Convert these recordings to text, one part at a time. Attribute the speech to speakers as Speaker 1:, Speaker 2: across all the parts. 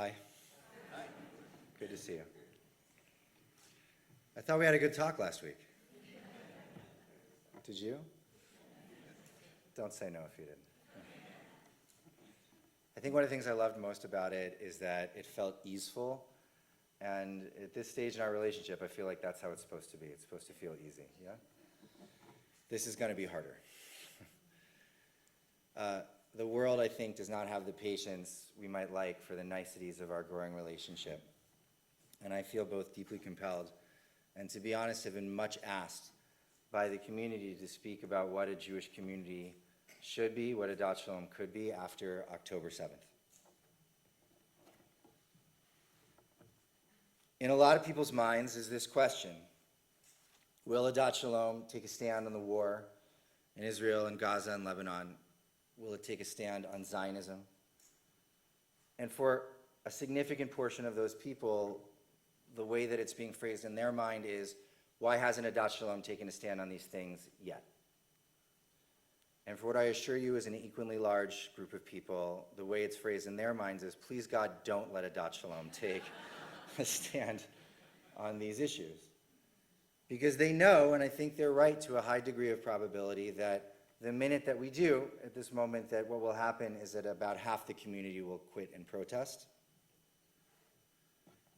Speaker 1: Hi. Hi. Good to see you. I thought we had a good talk last week. Did you? Don't say no if you didn't. I think one of the things I loved most about it is that it felt easeful. And at this stage in our relationship, I feel like that's how it's supposed to be. It's supposed to feel easy, yeah? This is going to be harder. The world, I think, does not have the patience we might like for the niceties of our growing relationship. And I feel both deeply compelled and, to be honest, have been much asked by the community to speak about what a Jewish community should be, what a Adat Shalom could be after October 7th. In a lot of people's minds is this question: will Adat Shalom take a stand on the war in Israel and Gaza and Lebanon? Will it take a stand on Zionism? And for a significant portion of those people, the way that it's being phrased in their mind is, why hasn't Adat Shalom taken a stand on these things yet? And for what I assure you is an equally large group of people, the way it's phrased in their minds is, please God, don't let Adat Shalom take a stand on these issues. Because they know, and I think they're right to a high degree of probability, that the minute that we do, at this moment, that what will happen is that about half the community will quit and protest.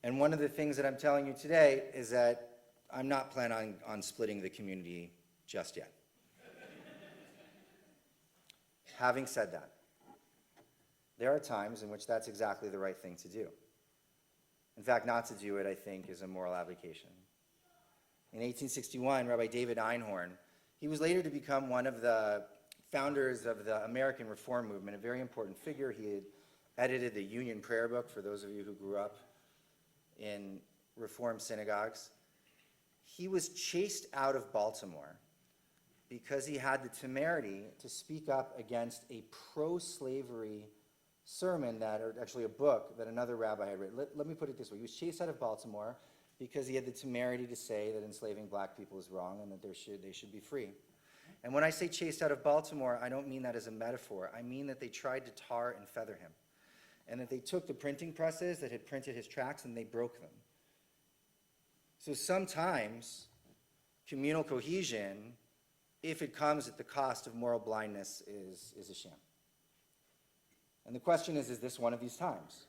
Speaker 1: And one of the things that I'm telling you today is that I'm not planning on splitting the community just yet. Having said that, there are times in which that's exactly the right thing to do. In fact, not to do it, I think, is a moral abdication. In 1861, Rabbi David Einhorn, he was later to become one of the founders of the American Reform Movement, a very important figure. He had edited the Union Prayer Book, for those of you who grew up in Reform synagogues. He was chased out of Baltimore because he had the temerity to speak up against a pro-slavery sermon or actually a book that another rabbi had written. Let me put it this way. He was chased out of Baltimore because he had the temerity to say that enslaving black people is wrong and that they should be free. And when I say chased out of Baltimore, I don't mean that as a metaphor. I mean that they tried to tar and feather him, and that they took the printing presses that had printed his tracts and they broke them. So sometimes communal cohesion, if it comes at the cost of moral blindness, is a sham. And the question is this one of these times?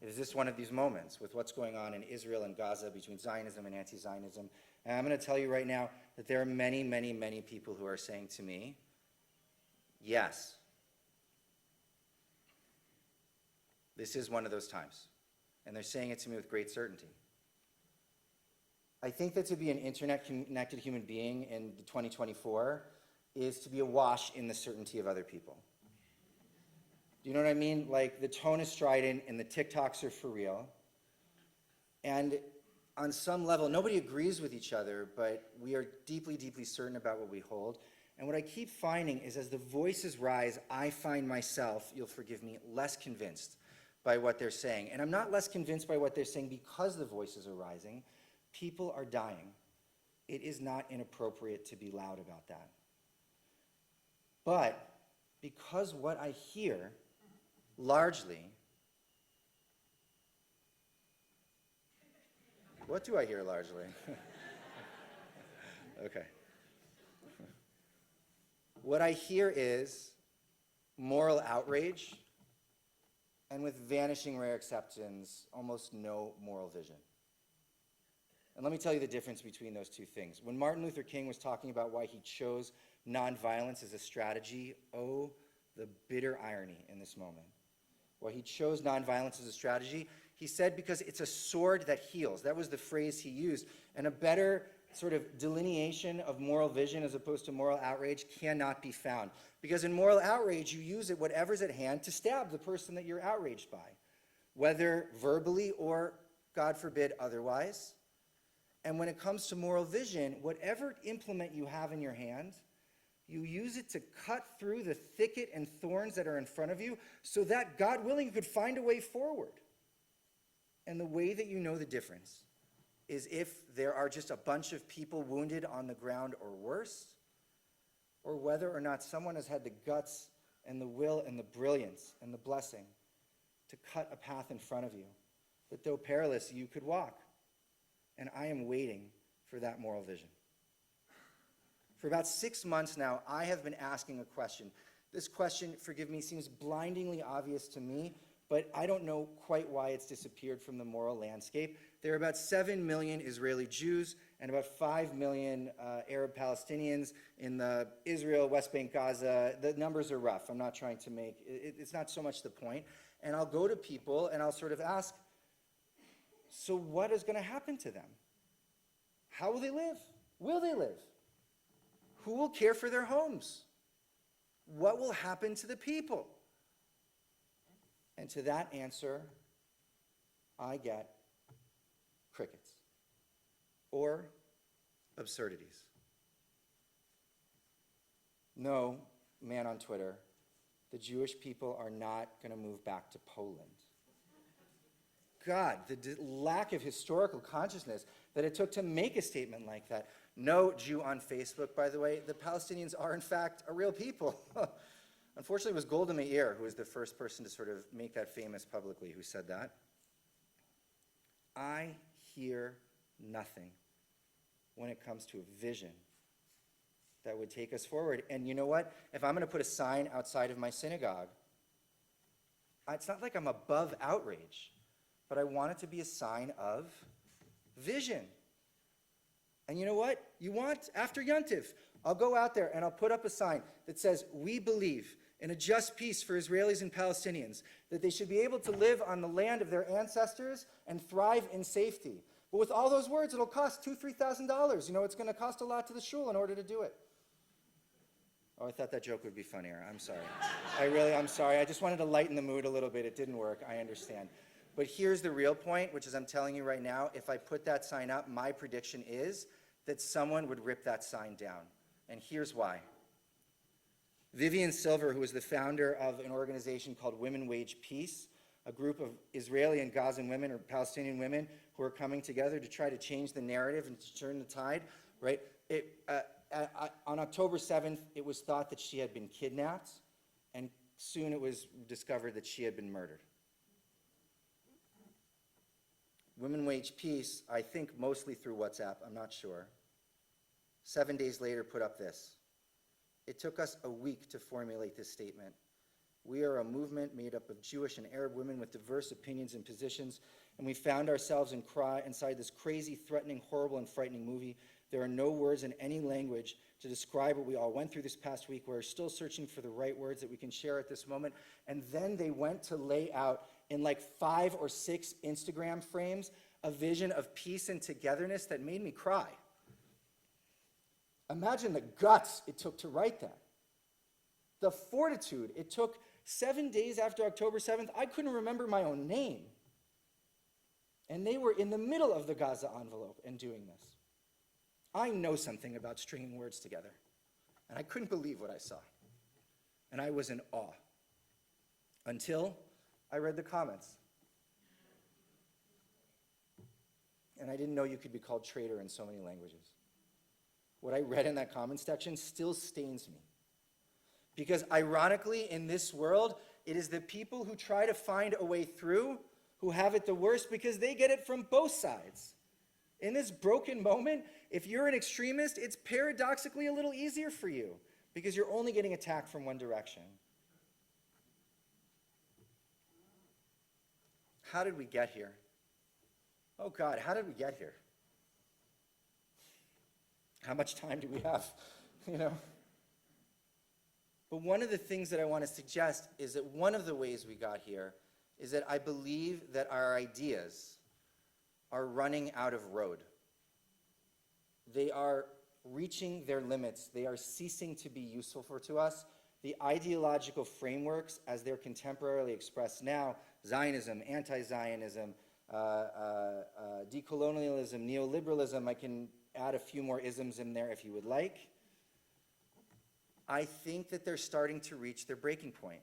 Speaker 1: Is this one of these moments with what's going on in Israel and Gaza between Zionism and anti-Zionism? And I'm going to tell you right now that there are many, many, many people who are saying to me, yes, this is one of those times. And they're saying it to me with great certainty. I think that to be an internet-connected human being in 2024 is to be awash in the certainty of other people. Do you know what I mean? Like, the tone is strident and the TikToks are for real. And on some level, nobody agrees with each other, but we are deeply, deeply certain about what we hold. And what I keep finding is as the voices rise, I find myself, you'll forgive me, less convinced by what they're saying. And I'm not less convinced by what they're saying because the voices are rising. People are dying. It is not inappropriate to be loud about that. But because what I hear largely, what do I hear largely? Okay. What I hear is moral outrage, and with vanishing rare exceptions, almost no moral vision. And let me tell you the difference between those two things. When Martin Luther King was talking about why he chose nonviolence as a strategy, oh, the bitter irony in this moment. Why he chose nonviolence as a strategy, he said because it's a sword that heals. That was the phrase he used. And a better sort of delineation of moral vision as opposed to moral outrage cannot be found. Because in moral outrage, you use it, whatever's at hand, to stab the person that you're outraged by, whether verbally or, God forbid, otherwise. And when it comes to moral vision, whatever implement you have in your hand, you use it to cut through the thicket and thorns that are in front of you so that, God willing, you could find a way forward. And the way that you know the difference is if there are just a bunch of people wounded on the ground or worse, or whether or not someone has had the guts and the will and the brilliance and the blessing to cut a path in front of you, that though perilous, you could walk. And I am waiting for that moral vision. For about 6 months now, I have been asking a question. This question, forgive me, seems blindingly obvious to me, but I don't know quite why it's disappeared from the moral landscape. There are about 7 million Israeli Jews and about 5 million Arab Palestinians in the Israel, West Bank, Gaza. The numbers are rough. I'm not trying to make, it's not so much the point. And I'll go to people and I'll sort of ask, so what is going to happen to them? How will they live? Will they live? Who will care for their homes? What will happen to the people? And to that answer, I get crickets or absurdities. No, man on Twitter, the Jewish people are not going to move back to Poland. God, the lack of historical consciousness that it took to make a statement like that. No Jew on Facebook, by the way, the Palestinians are in fact a real people. Unfortunately, it was Golda Meir who was the first person to sort of make that famous publicly, who said that. I hear nothing when it comes to a vision that would take us forward. And you know what? If I'm going to put a sign outside of my synagogue, it's not like I'm above outrage, but I want it to be a sign of vision. And you know what? You want, after Yontif, I'll go out there and I'll put up a sign that says, we believe in a just peace for Israelis and Palestinians, that they should be able to live on the land of their ancestors and thrive in safety. But with all those words, it'll cost $2,000, $3,000. You know, it's going to cost a lot to the shul in order to do it. Oh, I thought that joke would be funnier. I'm sorry. I'm sorry. I just wanted to lighten the mood a little bit. It didn't work. I understand. But here's the real point, which is I'm telling you right now, if I put that sign up, my prediction is that someone would rip that sign down. And here's why. Vivian Silver, who is the founder of an organization called Women Wage Peace, a group of Israeli and Gazan women or Palestinian women who are coming together to try to change the narrative and to turn the tide, right? On October 7th, it was thought that she had been kidnapped, and soon it was discovered that she had been murdered. Women Wage Peace, I think mostly through WhatsApp, I'm not sure, 7 days later put up this. It took us a week to formulate this statement. We are a movement made up of Jewish and Arab women with diverse opinions and positions, and we found ourselves inside this crazy, threatening, horrible, and frightening movie. There are no words in any language to describe what we all went through this past week. We're still searching for the right words that we can share at this moment. And then they went to lay out in like 5 or 6 Instagram frames a vision of peace and togetherness that made me cry. Imagine the guts it took to write that. The fortitude it took. 7 days after October 7th, I couldn't remember my own name. And they were in the middle of the Gaza envelope and doing this. I know something about stringing words together, and I couldn't believe what I saw. And I was in awe until I read the comments. And I didn't know you could be called traitor in so many languages. What I read in that comment section still stains me. Because ironically, in this world, it is the people who try to find a way through who have it the worst because they get it from both sides. In this broken moment, if you're an extremist, it's paradoxically a little easier for you because you're only getting attacked from one direction. How did we get here? Oh God, how did we get here? How much time do we have? You know? But one of the things that I want to suggest is that one of the ways we got here is that I believe that our ideas are running out of road. They are reaching their limits. They are ceasing to be useful to us. The ideological frameworks, as they're contemporarily expressed now, Zionism, anti-Zionism, decolonialism, neoliberalism, I can add a few more isms in there if you would like. I think that they're starting to reach their breaking point.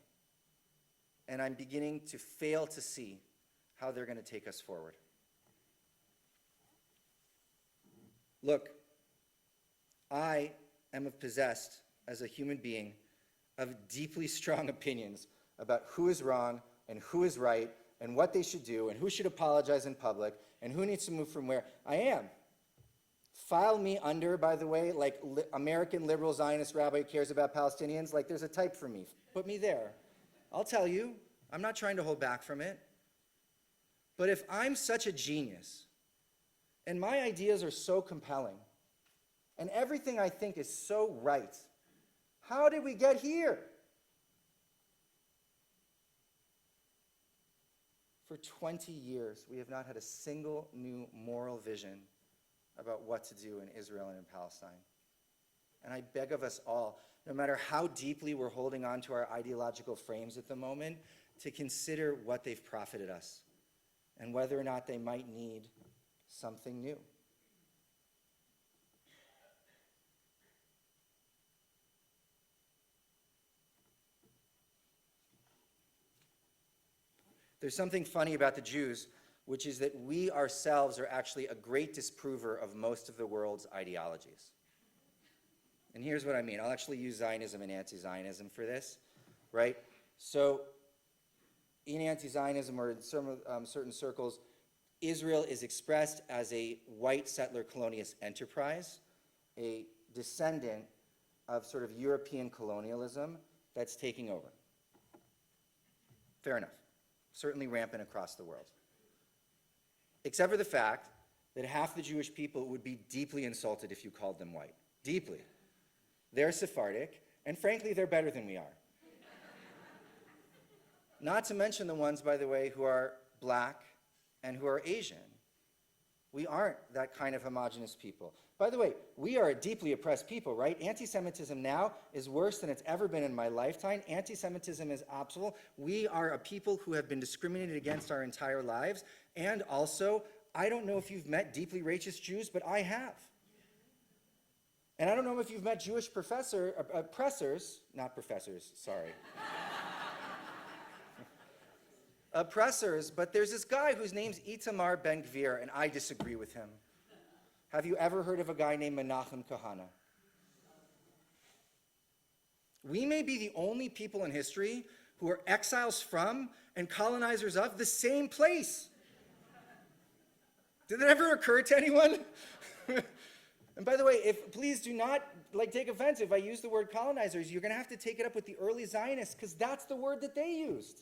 Speaker 1: And I'm beginning to fail to see how they're going to take us forward. Look, I am possessed as a human being of deeply strong opinions about who is wrong, and who is right and what they should do and who should apologize in public and who needs to move from where. I am. File me under, by the way, like American liberal Zionist rabbi who cares about Palestinians. Like, there's a type for me. Put me there. I'll tell you. I'm not trying to hold back from it. But if I'm such a genius, and my ideas are so compelling, and everything I think is so right, how did we get here? For 20 years, we have not had a single new moral vision about what to do in Israel and in Palestine. And I beg of us all, no matter how deeply we're holding on to our ideological frames at the moment, to consider what they've profited us and whether or not they might need something new. There's something funny about the Jews, which is that we ourselves are actually a great disprover of most of the world's ideologies. And here's what I mean. I'll actually use Zionism and anti-Zionism for this, right? So in anti-Zionism or in some certain circles, Israel is expressed as a white settler colonialist enterprise, a descendant of sort of European colonialism that's taking over. Fair enough. Certainly rampant across the world. Except for the fact that half the Jewish people would be deeply insulted if you called them white. Deeply. They're Sephardic, and frankly, they're better than we are. Not to mention the ones, by the way, who are black and who are Asian. We aren't that kind of homogenous people. By the way, we are a deeply oppressed people, right? Anti-Semitism now is worse than it's ever been in my lifetime. Anti-Semitism is absolute. We are a people who have been discriminated against our entire lives. And also, I don't know if you've met deeply racist Jews, but I have. And I don't know if you've met Jewish oppressors, not professors, sorry. Oppressors, but there's this guy whose name's Itamar Ben-Gvir, and I disagree with him. Have you ever heard of a guy named Menachem Kahana? We may be the only people in history who are exiles from and colonizers of the same place. Did that ever occur to anyone? And by the way, please do not take offense if I use the word colonizers. You're going to have to take it up with the early Zionists because that's the word that they used.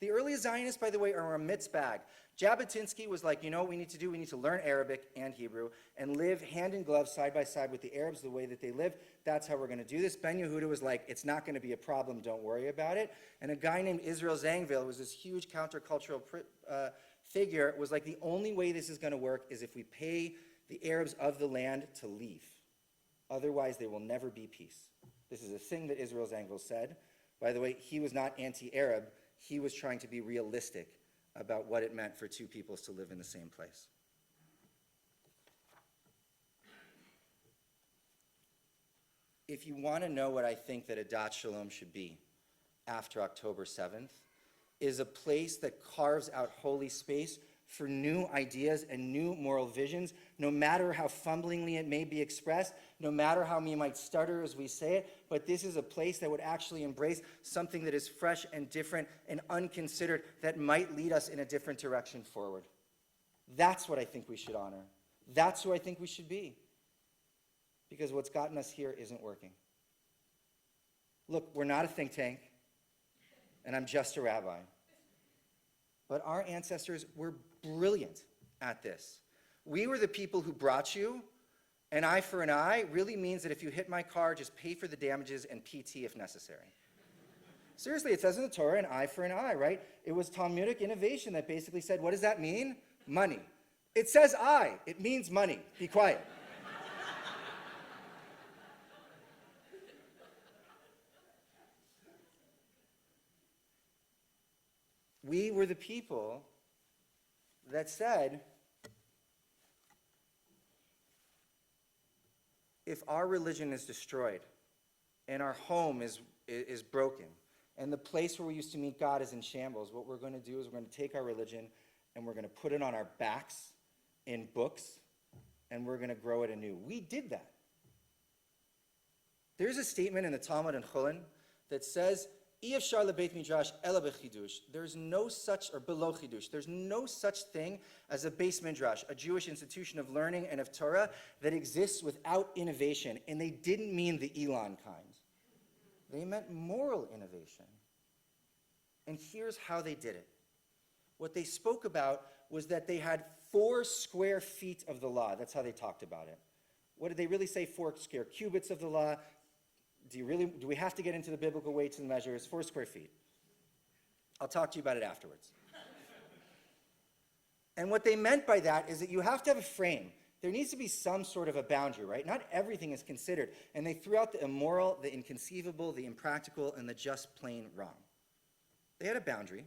Speaker 1: The early Zionists, by the way, are a mixed bag. Jabotinsky was like, you know what we need to do? We need to learn Arabic and Hebrew and live hand in glove, side by side with the Arabs the way that they live. That's how we're going to do this. Ben Yehuda was like, it's not going to be a problem, don't worry about it. And a guy named Israel Zangwill was this huge countercultural figure, was like, the only way this is going to work is if we pay the Arabs of the land to leave. Otherwise, there will never be peace. This is a thing that Israel Zangwill said. By the way, he was not anti-Arab. He was trying to be realistic about what it meant for two peoples to live in the same place. If you want to know what I think that Adat Shalom should be after October 7th, is a place that carves out holy space for new ideas and new moral visions, no matter how fumblingly it may be expressed, no matter how we might stutter as we say it, but this is a place that would actually embrace something that is fresh and different and unconsidered that might lead us in a different direction forward. That's what I think we should honor. That's who I think we should be. Because what's gotten us here isn't working. Look, we're not a think tank, and I'm just a rabbi. But our ancestors were brilliant at this. We were the people who brought you. An eye for an eye really means that if you hit my car, just pay for the damages and PT if necessary. Seriously, it says in the Torah, an eye for an eye, right? It was Talmudic innovation that basically said, what does that mean? Money. It says eye. It means money. Be quiet. We were the people that said, if our religion is destroyed and our home is broken and the place where we used to meet God is in shambles, what we're going to do is we're going to take our religion and we're going to put it on our backs in books and we're going to grow it anew. We did that. There's a statement in the Talmud in Chulin that says, Efshar lebeit midrash ela bechidush. There's no such, or below chidush, there's no such thing as a beis midrash, a Jewish institution of learning and of Torah that exists without innovation. And they didn't mean the Elon kind. They meant moral innovation. And here's how they did it. What they spoke about was that they had 4 square feet of the law. That's how they talked about it. What did they really say? 4 square cubits of the law. Do we have to get into the biblical weights and measures? 4 square feet. I'll talk to you about it afterwards. And what they meant by that is that you have to have a frame. There needs to be some sort of a boundary, right? Not everything is considered. And they threw out the immoral, the inconceivable, the impractical, and the just plain wrong. They had a boundary.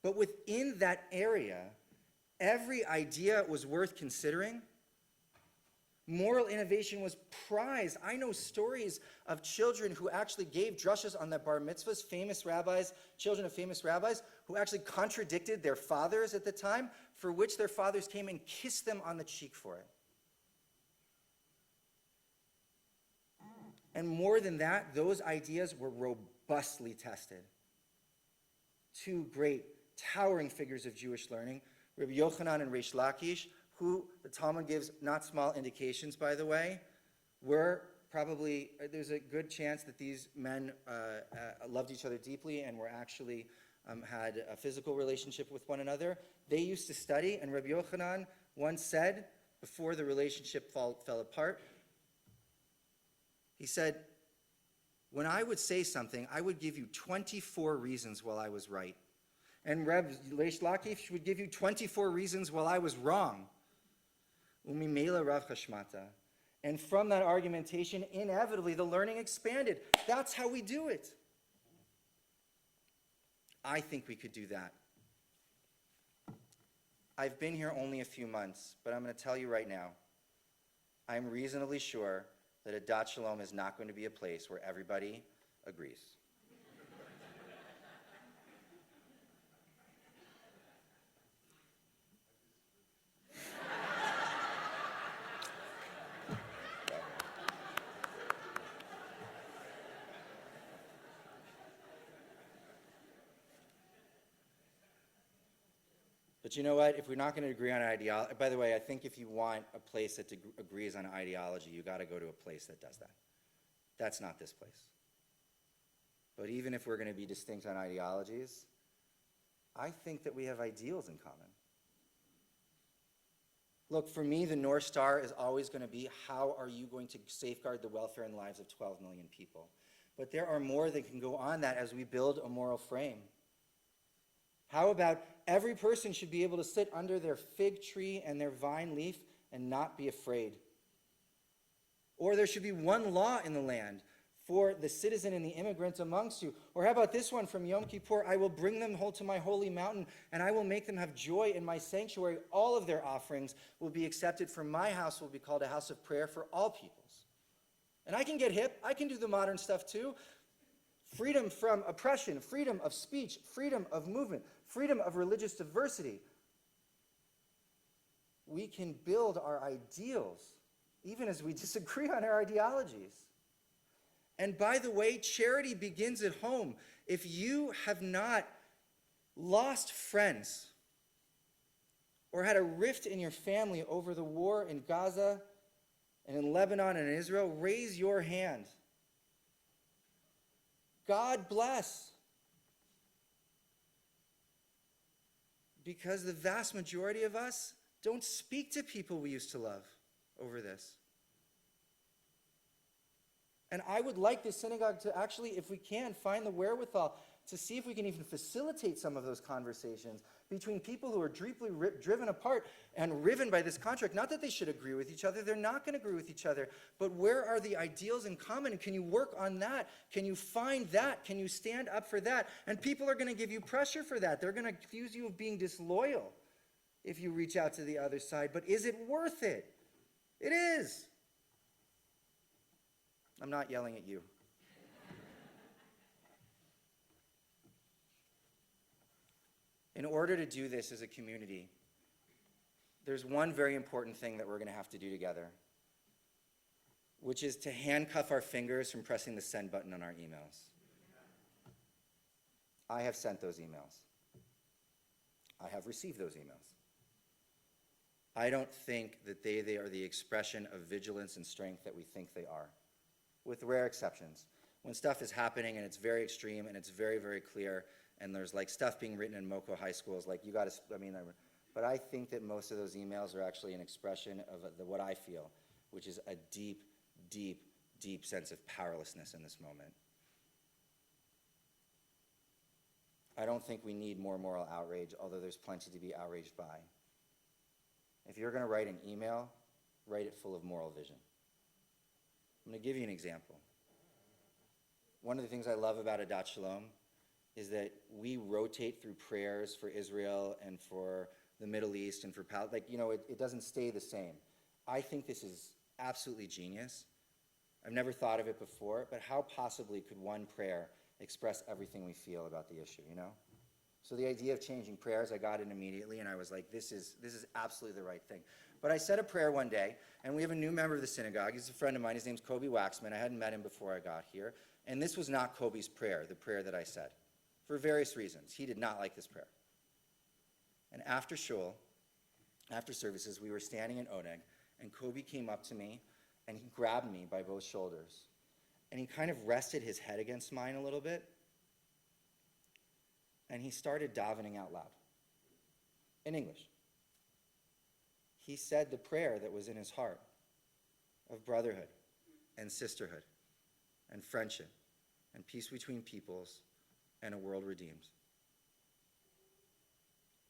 Speaker 1: But within that area, every idea was worth considering. Moral innovation was prized. I know stories of children who actually gave drushas on their bar mitzvahs, famous rabbis, children of famous rabbis, who actually contradicted their fathers at the time, for which their fathers came and kissed them on the cheek for it. And more than that, those ideas were robustly tested. 2 great, towering figures of Jewish learning, Rabbi Yochanan and Reish Lakish, who the Talmud gives not small indications, by the way, were probably, there's a good chance that these men loved each other deeply and were actually had a physical relationship with one another. They used to study, and Rabbi Yochanan once said, before the relationship fell apart, he said, when I would say something, I would give you 24 reasons while I was right. And Reb Reish Lakish would give you 24 reasons while I was wrong. Umimela Rav Chashmata. And from that argumentation, inevitably, the learning expanded. That's how we do it. I think we could do that. I've been here only a few months, but I'm going to tell you right now, I'm reasonably sure that a Dat Shalom is not going to be a place where everybody agrees. But you know what? If we're not going to agree on ideology, by the way, I think if you want a place that agrees on ideology, you got to go to a place that does that. That's not this place. But even if we're going to be distinct on ideologies, I think that we have ideals in common. Look, for me, the North Star is always going to be, how are you going to safeguard the welfare and lives of 12 million people? But there are more that can go on that as we build a moral frame. How about every person should be able to sit under their fig tree and their vine leaf and not be afraid? Or there should be one law in the land for the citizen and the immigrant amongst you. Or how about this one from Yom Kippur? I will bring them to my holy mountain, and I will make them have joy in my sanctuary. All of their offerings will be accepted, for my house will be called a house of prayer for all peoples. And I can get hip. I can do the modern stuff too. Freedom from oppression, freedom of speech, freedom of movement, freedom of religious diversity. We can build our ideals, even as we disagree on our ideologies. And by the way, charity begins at home. If you have not lost friends or had a rift in your family over the war in Gaza and in Lebanon and in Israel, raise your hand. God bless. Because the vast majority of us don't speak to people we used to love over this. And I would like this synagogue to actually, if we can, find the wherewithal to see if we can even facilitate some of those conversations between people who are deeply driven apart and riven by this contract. Not that they should agree with each other. They're not going to agree with each other. But where are the ideals in common? And can you work on that? Can you find that? Can you stand up for that? And people are going to give you pressure for that. They're going to accuse you of being disloyal if you reach out to the other side. But is it worth it? It is. I'm not yelling at you. In order to do this as a community, there's one very important thing that we're going to have to do together, which is to handcuff our fingers from pressing the send button on our emails. I have sent those emails. I have received those emails. I don't think that they are the expression of vigilance and strength that we think they are, with rare exceptions. When stuff is happening and it's very extreme and it's very, very clear, and there's like stuff being written in MoCo high schools, like you got to, but I think that most of those emails are actually an expression of what I feel, which is a deep, deep, deep sense of powerlessness in this moment. I don't think we need more moral outrage, although there's plenty to be outraged by. If you're going to write an email, write it full of moral vision. I'm going to give you an example. One of the things I love about Adat Shalom is that we rotate through prayers for Israel and for the Middle East and for Palestine. It doesn't stay the same. I think this is absolutely genius. I've never thought of it before, but how possibly could one prayer express everything we feel about the issue, So the idea of changing prayers, I got it immediately, and I was like, this is absolutely the right thing. But I said a prayer one day, and we have a new member of the synagogue. He's a friend of mine. His name's Kobe Waxman. I hadn't met him before I got here. And this was not Kobe's prayer, the prayer that I said, for various reasons. He did not like this prayer. And after shul, after services, we were standing in Oneg, and Kobe came up to me, and he grabbed me by both shoulders. And he kind of rested his head against mine a little bit, and he started davening out loud in English. He said the prayer that was in his heart of brotherhood and sisterhood and friendship and peace between peoples and a world redeemed.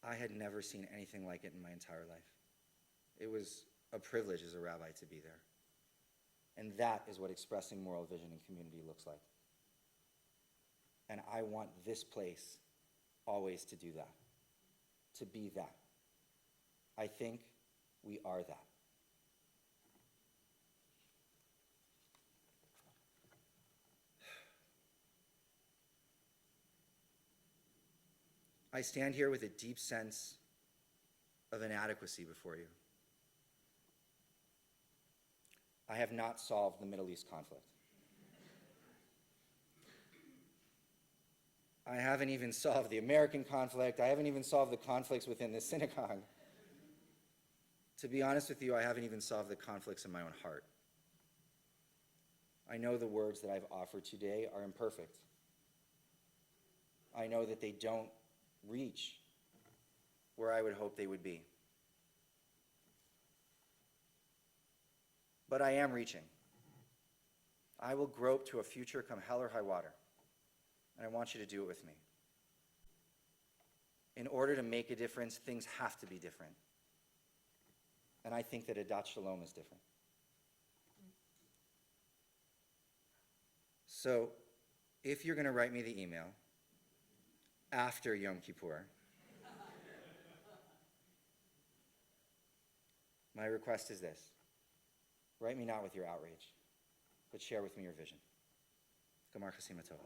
Speaker 1: I had never seen anything like it in my entire life. It was a privilege as a rabbi to be there. And that is what expressing moral vision in community looks like. And I want this place always to do that, to be that. I think we are that. I stand here with a deep sense of inadequacy before you. I have not solved the Middle East conflict. I haven't even solved the American conflict. I haven't even solved the conflicts within the synagogue. To be honest with you, I haven't even solved the conflicts in my own heart. I know the words that I've offered today are imperfect. I know that they don't reach where I would hope they would be. But I am reaching. I will grope to a future come hell or high water. And I want you to do it with me. In order to make a difference, things have to be different. And I think that Adat Shalom is different. So, if you're going to write me the email after Yom Kippur, my request is this. Write me not with your outrage, but share with me your vision. Gamar Chasim Tov.